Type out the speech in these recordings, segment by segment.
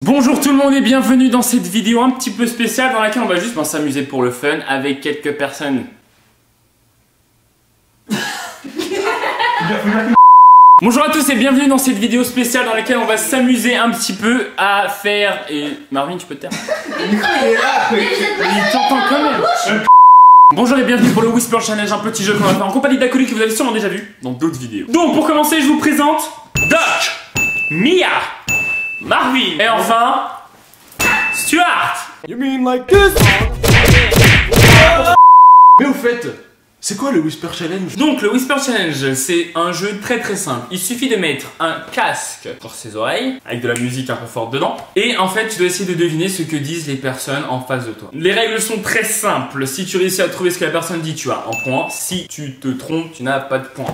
Bonjour tout le monde et bienvenue dans cette vidéo un petit peu spéciale dans laquelle on va juste s'amuser pour le fun avec quelques personnes. Bonjour à tous et bienvenue dans cette vidéo spéciale dans laquelle on va s'amuser un petit peu à faire... Et Marvin, tu peux te taire. Il t'entend quand même. Bonjour et bienvenue pour le Whisper Challenge, un petit jeu qu'on va faire en compagnie d'acolytes que vous avez sûrement déjà vu dans d'autres vidéos. Donc pour commencer, je vous présente Doc, Mia, Marvin et enfin Stuart. You mean like this? Mais au fait, c'est quoi le Whisper Challenge? Donc le Whisper Challenge, c'est un jeu très simple. Il suffit de mettre un casque sur ses oreilles avec de la musique un peu forte dedans et en fait tu dois essayer de deviner ce que disent les personnes en face de toi. Les règles sont très simples. Si tu réussis à trouver ce que la personne dit, tu as un point. Si tu te trompes, tu n'as pas de point.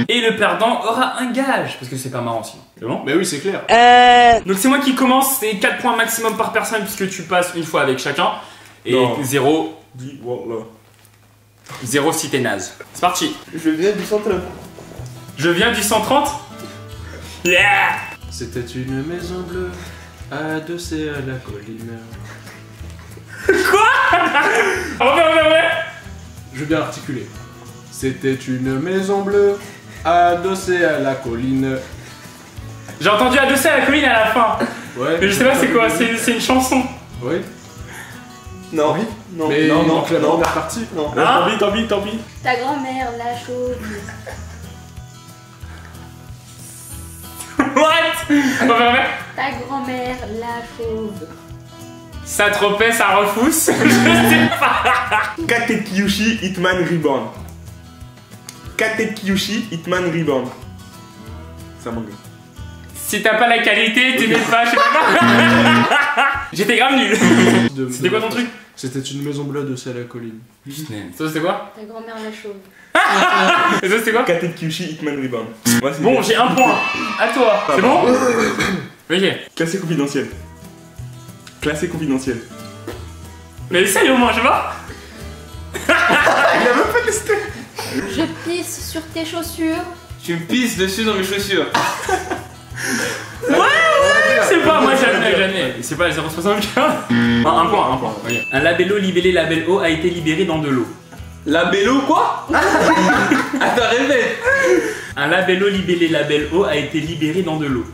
Et le perdant aura un gage parce que c'est pas marrant sinon. C'est bon? Bah oui, c'est clair. Donc c'est moi qui commence, c'est 4 points maximum par personne puisque tu passes une fois avec chacun. Et 0, Dis, voilà. 0 si t'es naze. C'est parti. Je viens du 130. Je viens du 130. Yeah. C'était une maison bleue, adossée à la colline. Quoi? Ouais. Je veux bien articuler. C'était une maison bleue, adossée à la colline. J'ai entendu adossé à la colline à la fin. Ouais. Mais je sais pas c'est quoi, c'est une chanson. Oui. Non. Oui. Non. Mais non, donc la non. première partie. Non. Hein? Tant pis. Ta grand-mère, la chauve. What? Ouais. Ta grand-mère, la chauve. Ça tropait, ça refousse. Je sais pas. Katekiyoshi Hitman Reborn. Katekiyoshi Hitman Reborn. Ça manque. Si t'as pas la qualité, t'es même pas, je sais pas. J'étais grave nul. C'était quoi ton truc? C'était une maison bleue adossée à la colline. Ça c'était quoi? Ta grand-mère, la chauve. Et ça c'était quoi? Katekiyoshi Hitman Reborn. Ouais, c'est Bon, bien. j'ai un point. À toi. C'est bon? Ok. Classé confidentiel. Classé confidentiel. Mais essaye au moins, je sais pas. Il a même pas testé. Je pisse sur tes chaussures. Tu me pisses dessus dans mes chaussures. C'est pas, moi jamais. C'est pas 0,75. Un point. Ok. Un labello libellé label O a été libéré dans de l'eau. Labello quoi? Attends, répète. Un labello libellé label O a été libéré dans de l'eau.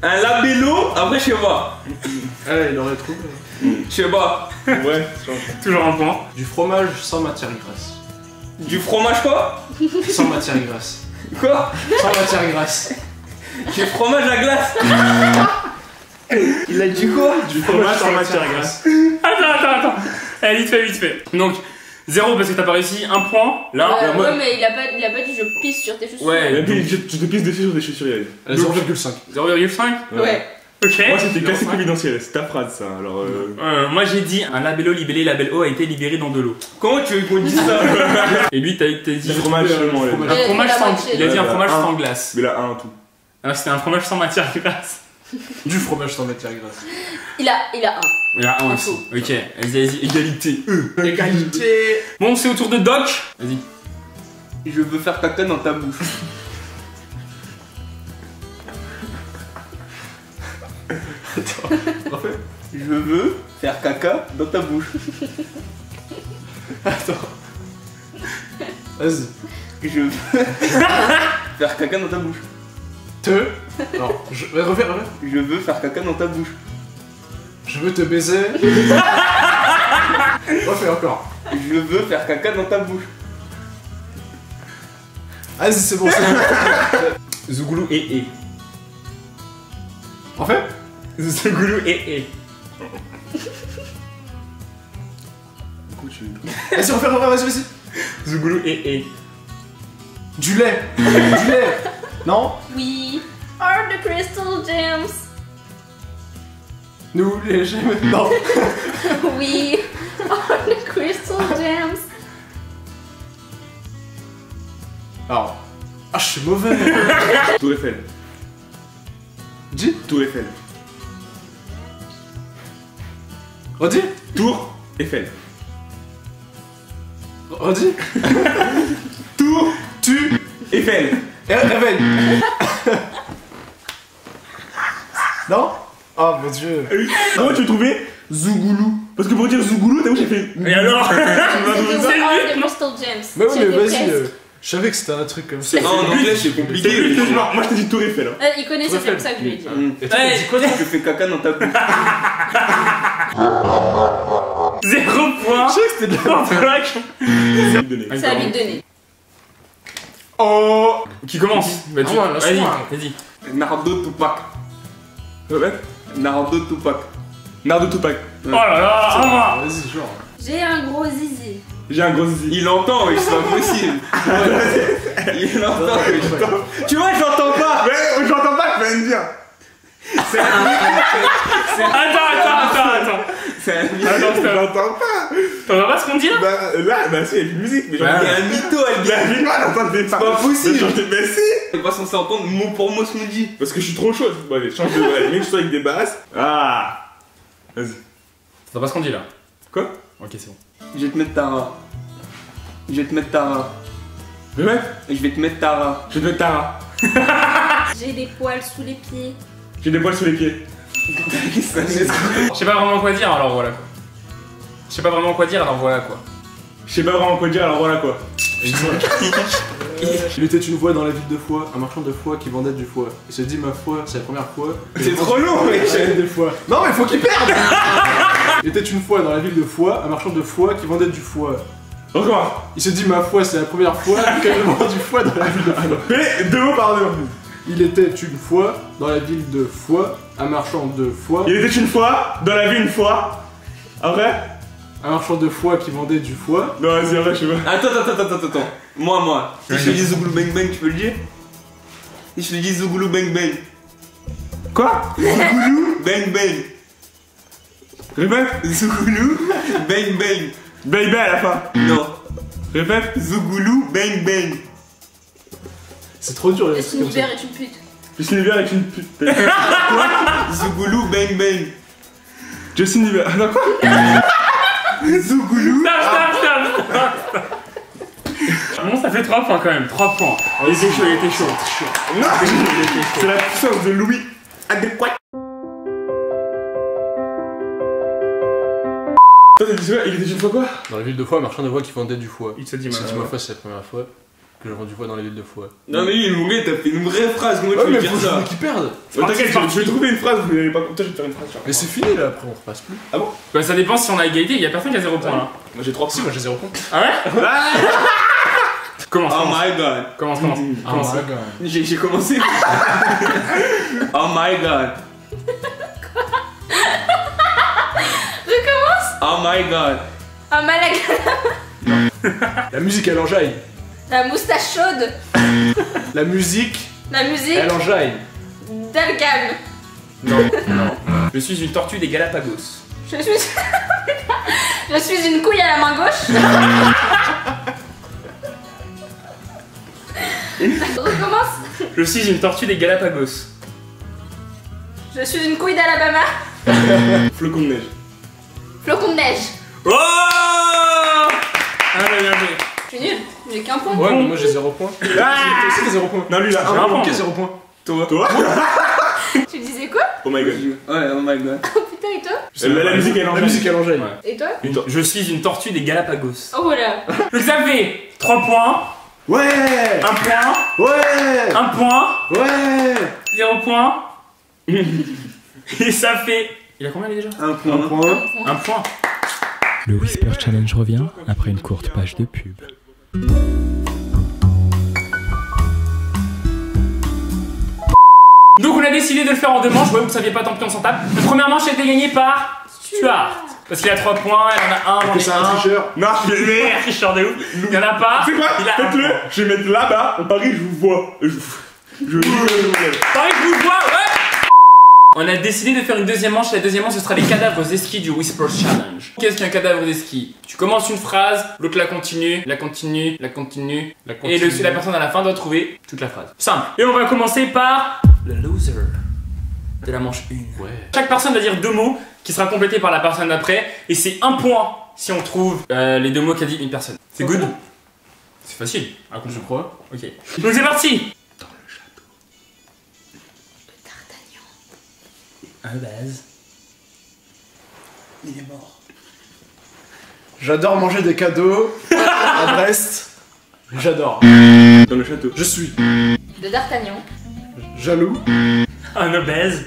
Un labello après chez moi. Allez, il aurait trouvé. Chez moi. Ouais, Toujours un point. Du fromage sans matière grasse. Du fromage quoi? Sans matière grasse. Quoi? Sans matière grasse. Du fromage à glace. Il a dit quoi? Du fromage sans matière grasse. Attends. Allez, vite fait. Donc, 0 parce que t'as pas réussi, 1 point. Là, Ouais, mais il a pas dit je pisse sur tes chaussures. Ouais. Et puis, tu te pisses dessus sur des chaussures, Yann. 0,5. 0,5. Ouais. Ok. Moi, c'était classé 0,5. confidentiel. C'est ta phrase, ça. Alors, Moi j'ai dit un labello libellé label O a été libéré dans de l'eau. Comment tu veux qu'on dise ça? Et lui t'as dit du fromage seulement, là. un fromage sans... Il a dit un Ouais, fromage un. sans glace. Mais là, un tout. Ah, c'était un fromage sans matière grasse. Du fromage sans matière grasse. Il a un. Il y a un aussi. Info. Ok, vas-y, égalité. Égalité. Bon, c'est au tour de Doc. Vas-y. Je veux faire caca dans ta bouche. Refais. Je veux faire caca dans ta bouche. Vas-y. Je veux faire caca dans ta bouche. Non, refais. Je veux faire caca dans ta bouche. Je veux te baiser. Refais encore. Je veux faire caca dans ta bouche. Vas-y, c'est bon. Zougoulou et. Refais. Zougoulou et. Du coup, tu. Vas-y, refais, vas-y. Zougoulou et. Du lait. Du lait. Non. We are the crystal gems. Nous les j'aime. Non. We are the crystal gems. Alors. Ah, je suis mauvais. Tour Eiffel. Dis. Tour Eiffel. Redis. Tour Eiffel. Redis. Tour Tu. Eiffel. Et réveille. Non. Oh mon dieu. Comment tu as trouvé Zougoulou? Parce que pour dire Zougoulou, t'as où j'ai fait. Et alors? C'était C'est War lui. of the Crystal Gems. Mais oui, mais J'étais vas-y. presque. Je savais que c'était un truc comme ça. Non, en anglais, c'est compliqué. C'est plus genre, moi je t'ai dit Tour Eiffel. Hein. Il connaissait, c'est pour ça que je lui ai dit. Et toi, t'as dit quoi? Je fais caca dans ta bouche. 0 point. Je sais que c'était de la Black. C'est à lui de donner. Oh. Qui commence? Bah, Ah ouais, vas-y, laisse-moi. vas-y. Nardo Tupac. Ouais. Nardo Tupac. Nardo Tupac. Oh là là. Vas-y, genre. J'ai un gros zizi. J'ai un gros zizi. Il entend, oui, c'est impossible. Il entend, oui. Tu vois, j'entends pas. Mais j'entends pas, tu vas me dire. Attends. C'est un mytho. Attends, stop. J'entends pas. T'entends pas ce qu'on dit là? Bah si, il y a une musique, mais Il y a un mytho, elle dit. Mais moi, j'entendais pas. C'est pas possible. Mais si. C'est pas censé entendre mot pour mot ce qu'on dit. Parce que je suis trop chaud. Bon, allez, change de. Allez, mets-toi avec des basses. Ah. Vas-y. T'entends pas ce qu'on dit là? Quoi? Ok, c'est bon. Je vais te mettre Tara. Je vais te mettre Tara. Mais mec, Je vais te mettre Tara. je vais te mettre Tara. J'ai des poils sous les pieds. J'ai des poils sous les pieds. Je sais pas vraiment quoi dire, alors voilà quoi. Je sais pas vraiment quoi dire, alors voilà quoi. Je sais pas vraiment quoi dire, alors voilà quoi. Il était une fois dans la ville de Foix, un marchand de foie qui vendait du foie. Il se dit, ma foi, c'est la première fois. que C'est je trop vends long, mec. des foies. Non, mais faut qu'il perde. Il était une fois dans la ville de Foix, un marchand de foie qui vendait du foie. Encore. Il se dit, ma foi, c'est la première fois que je vends du foie dans la ville de Foix. Mais 2 mots par 2. Il était une fois dans la ville de Foix, un marchand de foie. Il était une fois, dans la vie une fois. Après? Un marchand de foie qui vendait du foie. Non, vas-y, après, je sais pas. Attends. Moi. Si je te dis Zougoulou Bang Bang, tu peux le dire? Si je te dis Zougoulou Bang Bang. Quoi? Zougoulou Bang Bang. Répète. Zougoulou Bang Bang. Baby à la fin. Non. Répète. Zougoulou Bang Bang. C'est trop dur, les Justin trucs comme ça. Bieber est une pute. Justin Bieber avec une pute. Zougoulou Bang Bang. Justin Bieber. Ah, non, quoi? Zougoulou. Stop. Bon, ça fait 3 points quand même, 3 points. Il était chaud. Non, c'est la puissance de Louis adéquat. Toi, t'as dit quoi? Il était une fois quoi? Dans la ville de Foix, un marchand de foie qui vendait du foie. Il se dit Il se dit, mal. ma foi, c'est la première fois que je vends du foie dans la ville de Foix. Non, mais lui, mon gars, t'as fait une vraie phrase. Comment tu Ouais, veux mais dire faut ça? qu'il perde. T'inquiète, je vais trouver une phrase, vous n'allez pas. Toi, je vais te faire une phrase. Mais c'est fini là, après on repasse plus. Ah bon? Bah, ça dépend si on a égalité, il y a personne qui a 0 points là. Moi j'ai 3 Si, moi j'ai 0 points. Ah ouais? Commence. Oh my god. Commence. J'ai commencé. Oh my god. Recommence. Oh my god. Un Malaga. La musique elle enjaille. La moustache chaude. La musique La musique. elle enjaille. Dalgam. Non. Je suis une tortue des Galapagos. Je suis. Je suis une couille à la main gauche. Recommence. Je suis une tortue des Galapagos. Je suis une couille d'Alabama. Flocon de neige. Flocon de neige. Oh! Ah, bien joué. Je suis nul. J'ai qu'un point. Ouais, mais moi j'ai 0 points. Ah C'est t'as 0 points. Non, lui là, J'ai un point. Ok, 0 points. Toi? Tu disais quoi? Oh my god. Ouais, oh my god. Oh putain, et toi? La musique elle La enjaille. musique elle enjaille. Ouais. Et toi? Je suis une tortue des Galapagos. Oh voilà. Donc ça fait 3 points, Ouais 1 point, Ouais 1 point, Ouais 0 point. Et ça fait. Il a combien lui déjà? Un point. 1 point. 1 point. Le Whisper Challenge revient après une courte page de pub. Donc on a décidé de le faire en 2 manches, ouais, vous ne saviez pas, tant pis on s'en tape. La première manche a été gagnée par Stuart. Parce qu'il a 3 points, il en a un, j'en ai C'est un un. tricheur. Non, je vais Mais un tricheur de ouf. Il y en a pas. C'est quoi? Il a un Faites-le. point. Je vais mettre là-bas. En Paris, je vous vois. Je Pareil que vous vois, ouais. On a décidé de faire une deuxième manche. La deuxième manche, ce sera les cadavres d'esquis du Whisper Challenge. Qu'est-ce qu'un cadavre d'esquis? Tu commences une phrase, l'autre la continue, la continue. Et la personne à la fin doit trouver toute la phrase. Simple. Et on va commencer par le loser de la manche 1. Ouais. Chaque personne va dire 2 mots qui sera complété par la personne d'après. Et c'est 1 point si on trouve les 2 mots qu'a dit une personne. C'est good? C'est facile. Raconte. Je crois. Ok. Donc c'est parti. Un base. Il est mort. J'adore manger des cadeaux à Brest. J'adore. Dans le château. Je suis De D'Artagnan. jaloux Un obèse.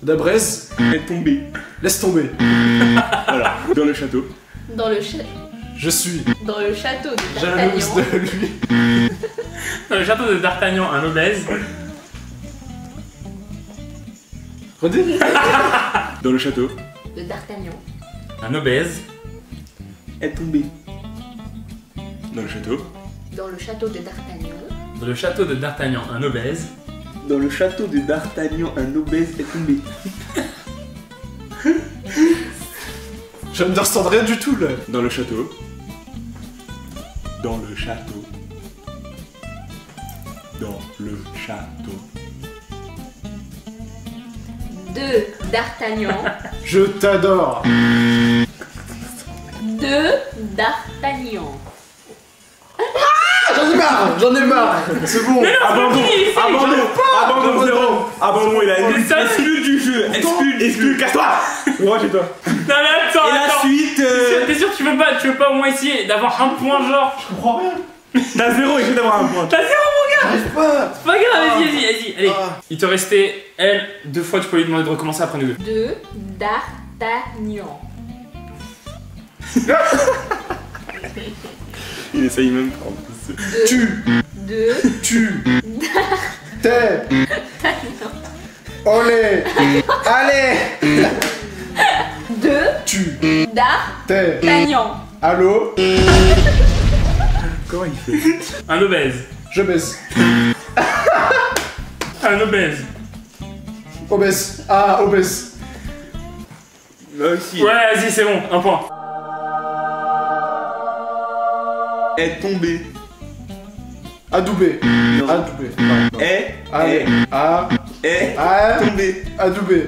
d'Abrez. Est tombé. Laisse tomber. Voilà. Dans le château. Dans le Je suis château de jalouse D'Artagnan. de lui. Dans le château de D'Artagnan, un obèse. Redis. Dans le château. De D'Artagnan. Un obèse. Est tombé. Dans le château. Dans le château de D'Artagnan. Dans le château de D'Artagnan, un obèse. Dans le château de D'Artagnan, un obèse est tombé. Je ne ressens rien du tout là. Dans le château. Dans le château. Dans le château. De D'Artagnan. Je t'adore. De D'Artagnan. J'en ai marre. C'est bon. Abandon. Abandon zéro. Abandon, il a Mais ça, exclu du jeu. Exclu, casse-toi. Moi, chez toi. Non mais attends, Et la attends. suite. T'es sûr que tu veux pas au moins essayer d'avoir un point genre? Je comprends rien. T'as zéro, essaie d'avoir un point. T'as zéro mon gars. J'arrive pas. C'est pas grave, vas-y. Allez. Ah. Il te restait elle 2 fois, tu peux lui demander de recommencer après nous deux. De D'Artagnan. Il essaye même pas. De Tu. T'es. Olé. Allez. De Tu. D'Artagnan. T'es. Allô. Comment il fait? Un obèse. Je baisse. Un obèse. Obèse. Ah, obèse. Là aussi. Ouais, vas-y, c'est bon, un point. Est tombé. Adoubé. Non. Adoubé. Est. Allez. Ah. Est. Ah. Tombé. Adoubé.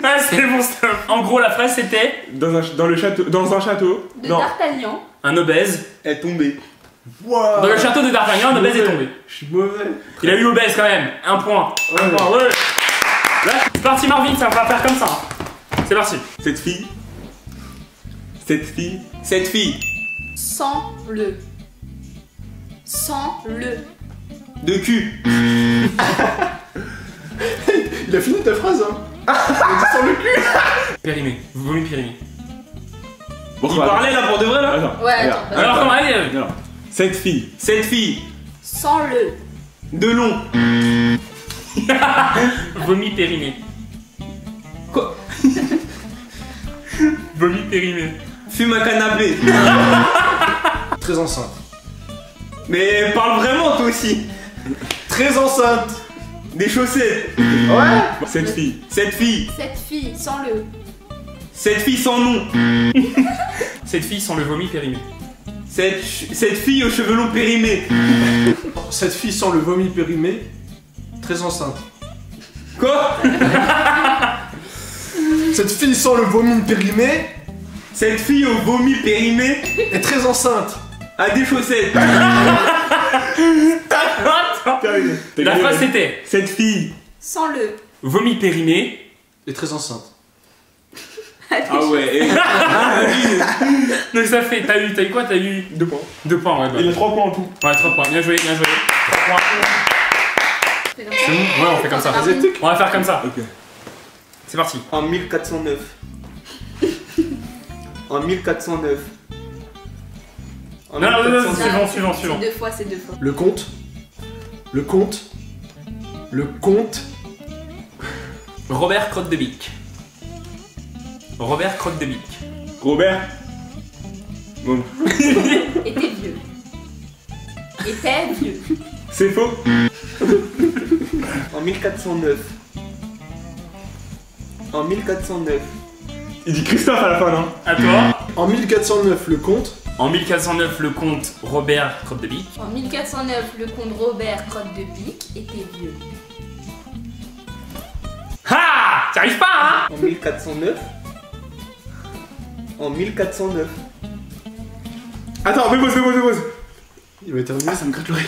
Ah, c'est bon, stop. En gros, la phrase c'était Dans un château. Dans un château. De Non. D'Artagnan. un obèse. Est tombé. Dans le château de D'Artagnan, un obèse est tombé. Je suis mauvais. Il a eu obèse quand même. Un point. Un point, ouais. Là, c'est parti Marvin, ça va faire comme ça. C'est parti. Cette fille. Cette fille. Sans le. Sans le. De cul. Il a fini ta phrase, hein. Il a dit sans le cul. Périmé. Vomi périmé. Bon, Il parlait là pour de vrai là. Attends. Ouais, regarde. attends. Alors comment allez Non. Cette fille. Cette fille. Sans le. De long. Vomi périmé. Quoi? Vomi périmé. Fume un canapé. Très enceinte. Mais parle vraiment toi aussi. Très enceinte. Des chaussettes. Ouais. Cette fille. Cette fille. Cette fille. Sans le. Cette fille sans nom. Cette fille sans le vomi périmé. Cette fille aux cheveux longs périmés. Cette fille sans le vomi périmé. Très enceinte. Quoi? Cette fille sans le vomi périmé Cette fille au vomi périmé est très enceinte. a des chaussettes. Attends. Terminé. La phrase c'était Cette fille. Sans le. vomi périmé. Est très enceinte. Ah ouais. Donc ça fait, t'as eu quoi? T'as eu 2 points. 2 points, ouais. Bah. Il a 3 points en tout. Ouais, 3 points. Bien joué, bien joué. 3 points. C'est comme C'est bon? Ouais, on fait comme ça. On va faire comme ça. Ok. C'est parti. En 1409. En 1409. En Non, non, non, 1409. suivant. C'est 2 fois, c'est 2 fois. Le comte. Le comte. Le comte. Robert Crotte de Bic. Robert Crotte de Bic. Robert. Bon. Était vieux. Était vieux. C'est faux. En 1409. En 1409. Il dit Christophe à la fin, non? À toi. En 1409, le comte. En 1409, le comte Robert Crotte de Bic. En 1409, le comte Robert Crotte de Bic était vieux. Ha! T'y arrives pas, hein? En 1409. En 1409. Attends, fais pause. Il va éternuer. Ça me gratte l'oreille.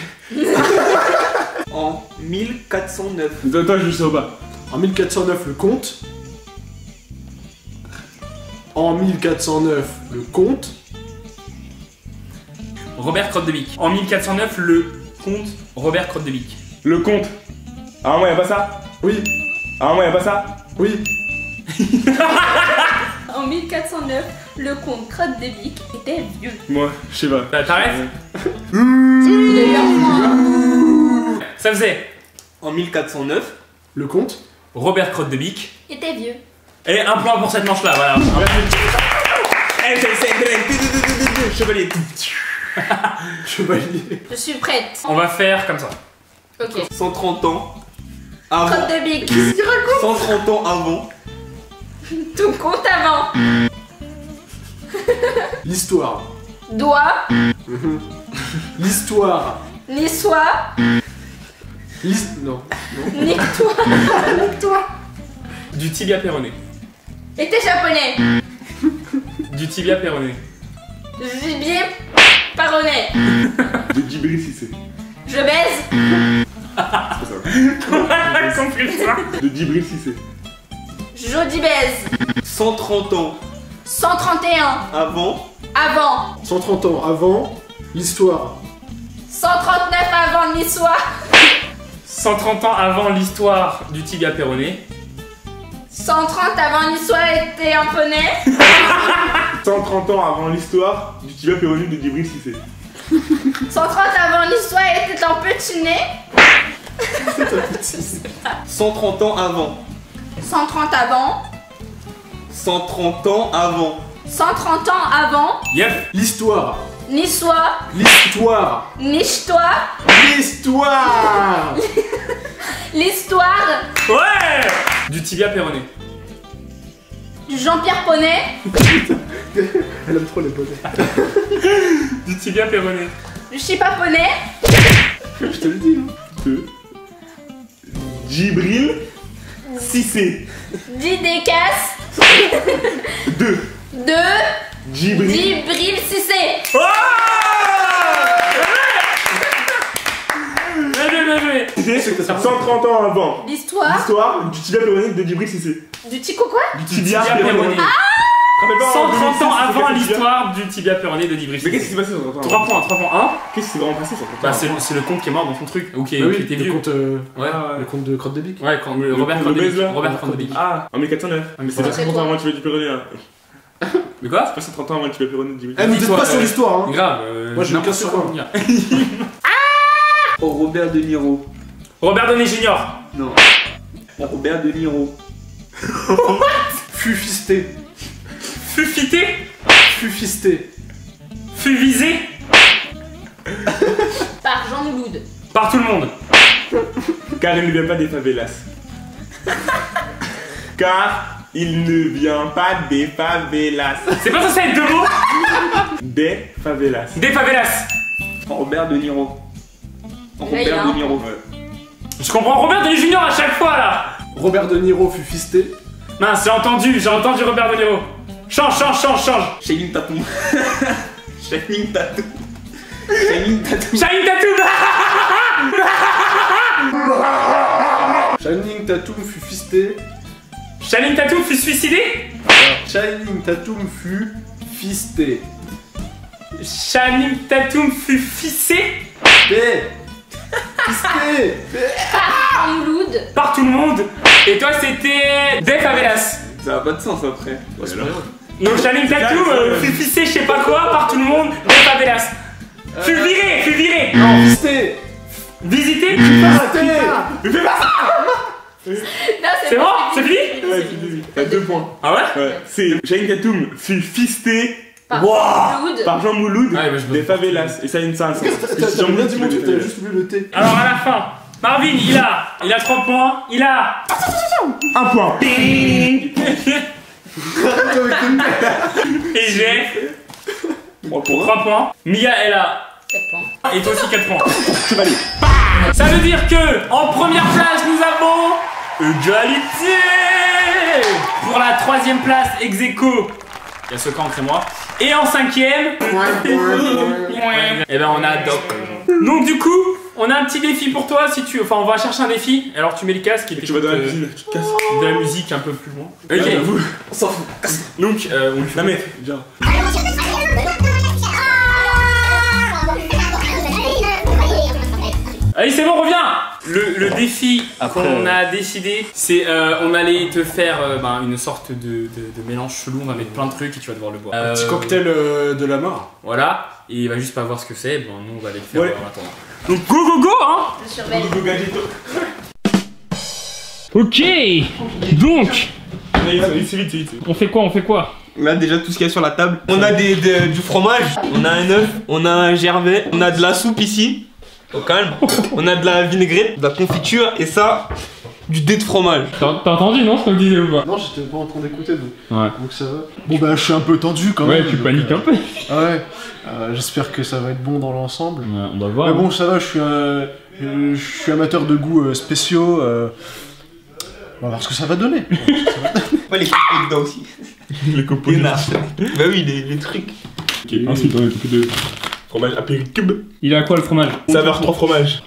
En 1409. Attends, je sais pas. En 1409, le comte. En 1409, le comte. Robert Crotte de Bic. En 1409, le comte Robert Crotte de Bic. Le comte. Ah, moi, y'a pas ça? Oui, Ah, moi, y'a pas ça? oui. En 1409, le comte Crotte de Bic était vieux. Moi, je sais pas. T'arrêtes? Il a eu un point. Ça faisait En 1409, Le comte. Robert Crotte de Bic. Il était vieux. Et un point pour cette manche-là, voilà. Eh, c'est chevalier. Chevalier. Je suis prête. On va faire comme ça. Ok. 130 ans avant. Crotte de Bic. 130 ans avant. Tout compte avant. L'histoire. Doigt. L'histoire. Niçois. Non. Nique-toi. Nique-toi. Du tibia péroné. Était japonais. Du tibia péroné. Gibier. Paronais. De Djibril Cissé. Je baise. On a compris ça. De Djibril Cissé. Jody baise. 130 ans 131. avant. Avant. 130 ans avant. L'histoire. 139 avant Niçois. 130 ans avant l'histoire du tibia péroné. 130 avant Niçois était un poney. 130 ans avant l'histoire du tibia péroné de Djibril Cissé. 130 avant Niçois était un petit nez. 130 ans avant. 130 avant. 130 ans avant. 130 ans avant. Yep. L'histoire. Niçois. L'histoire. Niche-toi. L'histoire. L'histoire Ouais. Du tibia péroné. du Jean-Pierre Poney. Elle aime trop les bonnets. Du tibia péroné. Du Chipa Poney. Je te le dis. De Djibril Cissé. Didécas. De De Djibril. Djibril Cissé. Oh! Bien joué, bien joué. C'était 130 ans avant L'histoire l'histoire du tibia péroné de Djibril Cissé. du Tico quoi? Du Tibia tibia péroné. péroné. 130 ans avant l'histoire du tibia péroné de Djibril Mais qu'est-ce qui Cissé. s'est passé sur 130 3 ans? points, 3 points. 1. Qu'est-ce qui s'est vraiment passé sur 130 Bah, ans? c'est le comte qui est mort dans son truc. Ou qui Bah oui, était le vieux. comte, Ouais. le comte de Crotte de Bic. Ouais, quand Robert Le Crotte de Bic. buzz, là. Robert Crotte de Bic. Ah, en 1409. Mais c'est Ouais. pas 130 ans avant le tibia péroné. Hein. Mais quoi? C'est pas 130 ans avant le tibia péroné de Djibril Eh, nous Cissé. dites pas sur l'histoire, hein. Grave. Moi, j'ai n'importe aucun sur quoi. Oh, Robert De Niro. Robert Downey Jr. Non. Robert De Niro. Fufisté. Fufité. Fufisté. Fuvisé. Par Jean Mouloud. Par tout le monde. Car il ne vient pas des favelas. Car il ne vient pas des favelas. C'est pas censé être deux mots? Des favelas. Des favelas. Robert De Niro. Robert hein. De Niro. Je comprends Robert Downey Jr. à chaque fois là. Robert De Niro fut fisté. Mince, j'ai entendu Robert De Niro. Change. Shining Tatum. Shining Tatum. Shining Tatum. Shining Tatum. Shining Tatum fut fisté. Shining Tatum fut suicidé. Shining Tatum fut fisté. Shining Tatum fut fissé Fisté. Fisté. Par Jean Mouloud. par tout le monde. Et toi c'était des favelas. Ça a pas de sens après. Ouais, alors. Donc Shining Tatum fut fissé je sais pas quoi par tout le monde des favelas. Fut viré. Non, fisté. Visité. Fisté. Non, C'est bon? C'est fini? Ouais, c'est fini. T'as 2 points. Ah ouais? Ouais. C'est Shining Tatum fut fisté Par Wow. Jean Mouloud. par Jean Mouloud Ouais, mais je des favelas. Et ça a une sens. T'as bien dit mon truc, t'avais juste oublié le T. Alors à la fin, Marvin il a 3 points, il a 1 point. et j'ai 3 points. 3 points. Mia elle a 4 points. et toi aussi 4 points. Chevalier. Ça veut dire que en première place nous avons égalité. Pour la 3ème place ex aequo, il y a ce camp entre moi. Et en 5ème, et ben on a Doc. Donc du coup, on a un petit défi pour toi si tu. Enfin, on va chercher un défi. Alors, tu mets le casque et Tu vas dans la cuisine, tu te casses. de la musique un peu plus loin. Ok, J'avoue. On s'en fout. donc on lui fait. Non mais, viens. Allez, c'est bon, reviens. Le défi qu'on a décidé, c'est on allait te faire une sorte de mélange chelou. On va mettre plein de trucs et tu vas devoir le boire. Un petit cocktail de la mort. Voilà, et il va juste pas voir ce que c'est. Bon, nous on va aller le faire Ouais. en attendant. Donc go go go hein. Je surveille. Go gadgetto. Ok. Donc, C'est vite. on fait quoi? Là déjà tout ce qu'il y a sur la table. On a du fromage, on a un œuf, on a un gervais, on a de la soupe ici. Au calme. On a de la vinaigrette, de la confiture et ça, du dé de fromage. T'as entendu non ce qu'on disait ou pas? Non, j'étais pas en train d'écouter donc. Ouais. Donc ça va. Bon bah je suis un peu tendu quand même. Ouais, tu donc, paniques un peu. Ah ouais. J'espère que ça va être bon dans l'ensemble. Ouais, on va voir. Mais bon, ça va, je suis amateur de goûts spéciaux. On va voir ce que ça va donner. Pas les copeaux dedans aussi. Les copeaux. Les nards. Bah oui, les trucs. Ok, ensuite on a un peu de fromage apéricube. Il a quoi le fromage? Saveur 3 fromages.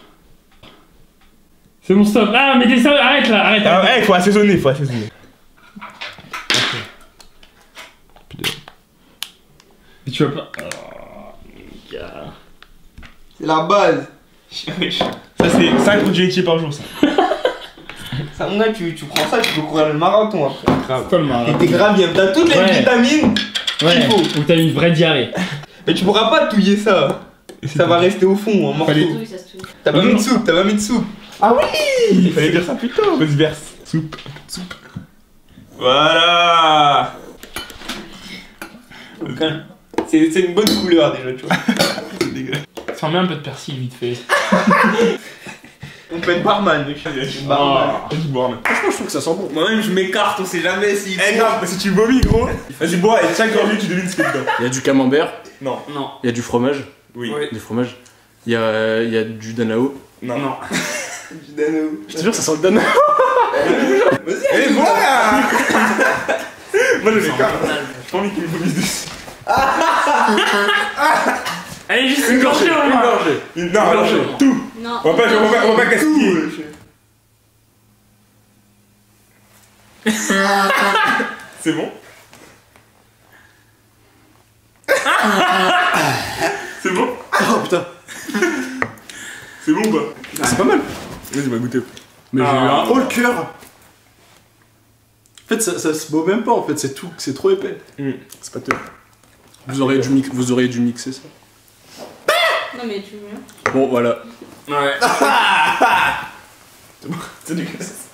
C'est bon stop. Ah mais t'es sérieux? Arrête là, arrête. Ah ouais, faut assaisonner. Et tu vas pas. C'est la base. Ça c'est 5 produits laitiers par jour ça. Ça, mon gars, tu prends ça, tu peux courir le marathon après. Grave. Comme un. Et t'es grave bien, t'as toutes les Ouais. vitamines. Ouais. faut. Ou t'as une vraie diarrhée. Mais tu pourras pas touiller ça. Ça va rester au fond en morceaux. Oui, ça se touche. T'as pas mis de soupe, t'as pas mis de soupe. Ah oui. Il fallait dire ça plus tôt. Verse. Soupe. Voilà. Ok. C'est une bonne couleur déjà, tu vois. C'est dégueulasse. S'en met un peu de persil vite fait. On peut être barman, mec. Barman. Vas-y, boire, mec. Franchement, je trouve que ça sent bon. Moi-même, je m'écarte, on sait jamais si. Eh grave, si tu vomis gros, vas-y bois et chaque gorgée tu devines ce qu'il y a dedans. Il y a du camembert, Non. Non. il y a du fromage. Oui. Du fromage. Il y a du danao. Non. Non. Je te jure, ça sent le danao. Eh voilà. Moi je m'écarte. J'ai pas envie qu'il me vomisse dessus. Allez, juste une gorgée au moins. Non, tout. Non. On va pas gaspiller. C'est bon? C'est bon? Oh putain. C'est bon ou pas? C'est pas mal. Vas-y, on va goûter. Mais j'ai eu Ah. un haut le cœur. En fait, ça se boit même pas. En fait, c'est tout, c'est trop épais. C'est pas top. Vous auriez dû mixer ça. Non, mais tu veux. Bon, voilà. Ouais. C'est dégueulasse.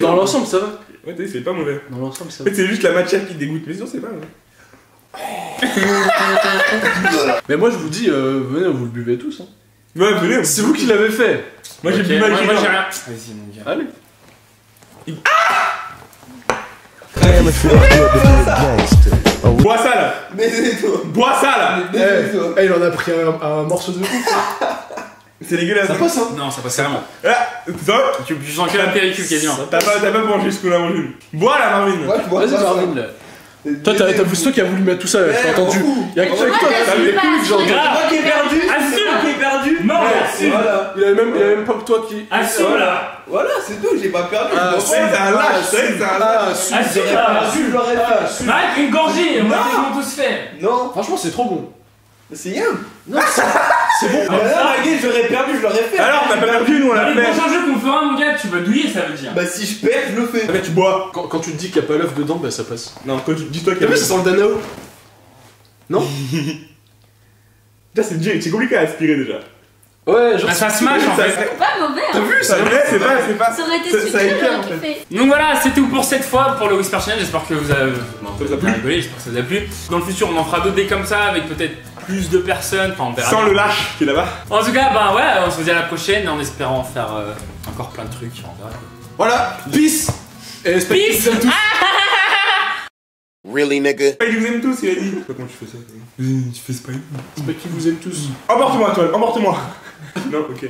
Dans l'ensemble, ça va. Ouais, t'as dit, c'est pas mauvais. Dans l'ensemble, ça En va. fait, c'est juste la matière qui dégoûte. Mais sinon, c'est pas mauvais. Mais moi, je vous dis, venez, vous le buvez tous. Hein. Ouais, venez. C'est vous qui l'avez fait. Moi, j'ai Ok, bu mal. moi j'ai rien. Vas-y mon gars. Allez. Bois ça là. Baisez-toi. Bois ça là. Baisez-toi. Il en a pris un morceau de ouf. C'est dégueulasse. Ça passe, hein. Non, ça passe carrément. Ah, ça Tu sens que la péricule qui est bien. T'as pas mangé ce qu'on a mangé. Bois là, Marvin. Ouais, je vois Vas-y, ça. Marvin, là. Toi, toi qui as voulu mettre tout ça, je t'ai entendu. Y'a que toi qui t'as vu pas. genre. C'est moi qui ai perdu. Assume. C'est moi qui ai perdu. Non, assume. Voilà. Il avait même pas que toi qui. Assume là. Voilà, c'est tout, j'ai pas perdu. Ah, Je C'est un lâche, c'est un lâche. Assume là. perdu, je l'aurais fait. Arrête une gorgée, on va tous se faire. Non, Franchement, c'est trop bon. c'est rien. Non, c'est bon. Ah, la gueule, j'aurais perdu, je l'aurais fait. Alors, t'as pas perdu, nous on Dans l'a les fait. prochains jeux qu'on fera, mon gars, tu vas douiller, ça veut dire. Bah, si je perds, je le fais. Après, tu bois. Quand tu te dis qu'il n'y a pas l'œuf dedans, bah ça passe. Non, quand tu dis-toi qu'il y T'as a. vu, ça sent le danao. Non. Déjà, c'est compliqué à aspirer déjà. Ouais, genre. Bah, ça se mâche en fait. C'est pas mauvais. T'as Hein. vu, C'est vrai, c'est pas. Ça aurait été Ça sucré, éclaire, j'aurais en kiffé. Donc voilà, c'est tout pour cette fois pour le Whisper Challenge. J'espère que vous avez Ça vous a plu rigolé, j'espère que ça vous a plu. Dans le futur, on en fera d'autres dés comme ça avec peut-être plus de personnes. Enfin, on verra. Sans le lâche qui est là-bas. En tout cas, bah ouais, on se dit à la prochaine en espérant faire encore plein de trucs. On verra. Voilà, peace. Et Peace. Really, nigga? Il vous aime tous, il a dit. Comment tu fais ça? Tu fais Spike. J'espère qu'ils vous aiment tous. Emporte-moi, toi, emporte-moi. Non, ok.